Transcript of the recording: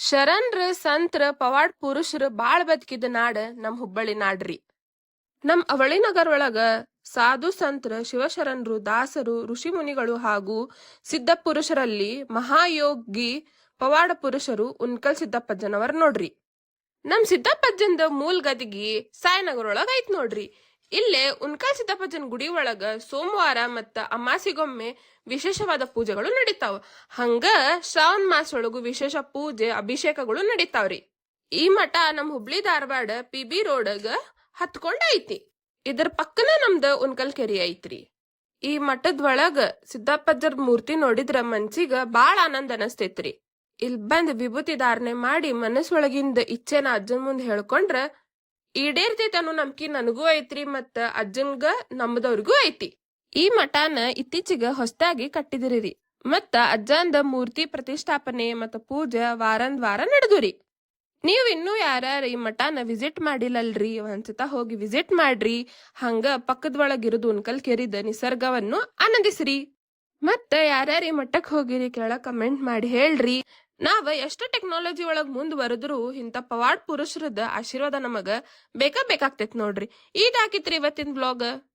ಶರಣ್ರ ಸಂತ್ರ ಪವಾಡ್ ಪುರುಷರ ಬಾಳ್ ಬದುಕಿದ ನಾಡ ನಮ್ ಹುಬ್ಬಳ್ಳಿ ನಾಡ್ರಿ. ನಮ್ ಅವಳಿ ನಗರ ಒಳಗ ಸಾಧು ಸಂತ್ರ ಶಿವಶರಣರು, ದಾಸರು, ಋಷಿ ಮುನಿಗಳು ಹಾಗೂ ಸಿದ್ಧ ಪುರುಷರಲ್ಲಿ ಮಹಾಯೋಗಿ ಪವಾಡ ಪುರುಷರು ಉನ್ಕಲ್ ಸಿದ್ದಪ್ಪಜ್ಜನವರ್ ನೋಡ್ರಿ. ನಮ್ ಸಿದ್ದಪ್ಪಜ್ಜಂದ ಮೂಲ್ ಗದಗಿ ಸಾಯನಗರ ಒಳಗ ಐತ್ ನೋಡ್ರಿ. ಇಲ್ಲೇ ಉನ್ಕಲ್ ಸಿದ್ದಪ್ಪಜ್ಜನ ಗುಡಿ ಒಳಗ ಸೋಮವಾರ ಮತ್ತ ಅಮಾಸಿಗೊಮ್ಮೆ ವಿಶೇಷವಾದ ಪೂಜೆಗಳು ನಡೀತಾವ. ಹಂಗ ಶ್ರಾವಣ ಮಾಸ ಒಳಗು ವಿಶೇಷ ಪೂಜೆ ಅಭಿಷೇಕಗಳು ನಡೀತಾವ್ರಿ. ಈ ಮಠ ನಮ್ ಹುಬ್ಳಿ ಧಾರವಾಡ PB ರೋಡ್ಗ ಹತ್ಕೊಂಡ್ ಐತಿ. ಇದ್ರ ಪಕ್ಕನ ನಮ್ದ ಉನ್ಕಲ್ ಕೆರಿ ಐತ್ರಿ. ಈ ಮಠದ ಒಳಗ ಸಿದ್ದಪ್ಪಜ್ಜರ್ ಮೂರ್ತಿ ನೋಡಿದ್ರ ಮನ್ಸಿಗ ಬಾಳ ಆನಂದ ಅನಸ್ತೈತ್ರಿ. ಇಲ್ ಬಂದ್ ವಿಭೂತಿ ಧಾರಣೆ ಮಾಡಿ ಮನಸ್ಸೊಳಗಿಂದ ಇಚ್ಛೆನ ಅಜ್ಜನ್ ಮುಂದ್ ಹೇಳ್ಕೊಂಡ್ರ ಈಡೇರ್ತೈತಿ ಅನ್ನೋ ನಂಬಿಕೆ ನನಗೂ ಐತ್ರಿ, ಮತ್ತ ಅಜ್ಜನ್ಗ ನಮ್ಮದವ್ರಿಗೂ ಐತಿ. ಈ ಮಠನ ಇತ್ತೀಚಿಗ ಹೊಸದಾಗಿ ಕಟ್ಟಿದಿರಿ ಮತ್ತ ಅಜ್ಜಂದ ಮೂರ್ತಿ ಪ್ರತಿಷ್ಠಾಪನೆ ಮತ್ತ ಪೂಜೆ ವಾರಂದ್ ವಾರ ನಡೆದುರಿ. ನೀವ್ ಇನ್ನೂ ಯಾರ್ಯಾರ ಈ ಮಠನ ವಿಸಿಟ್ ಮಾಡಿಲ್ಲಲ್ರಿ, ಒಂದ್ಸತ ಹೋಗಿ ವಿಸಿಟ್ ಮಾಡ್ರಿ. ಹಂಗ ಪಕ್ಕದೊಳಗಿರುದು ಉನ್ಕಲ್ ಕೆರಿದ ನಿಸರ್ಗವನ್ನು ಆನಂದಿಸ್ರಿ. ಮತ್ತ ಯಾರ್ಯಾರ ಈ ಮಠಕ್ ಹೋಗಿರಿ ಕೆಳ ಕಮೆಂಟ್ ಮಾಡಿ ಹೇಳ್ರಿ. ನಾವ್ ಎಷ್ಟ ಟೆಕ್ನಾಲಜಿ ಒಳಗ್ ಮುಂದುವರೆದ್ರು ಇಂತ ಪವಾಡ್ ಪುರುಷರದ ಆಶೀರ್ವಾದ ನಮಗ ಬೇಕಾಗ್ತೈತ್ ನೋಡ್ರಿ. ಇದಾಕಿತ್ರಿ ಇವತ್ತಿನ ವ್ಲಾಗ್.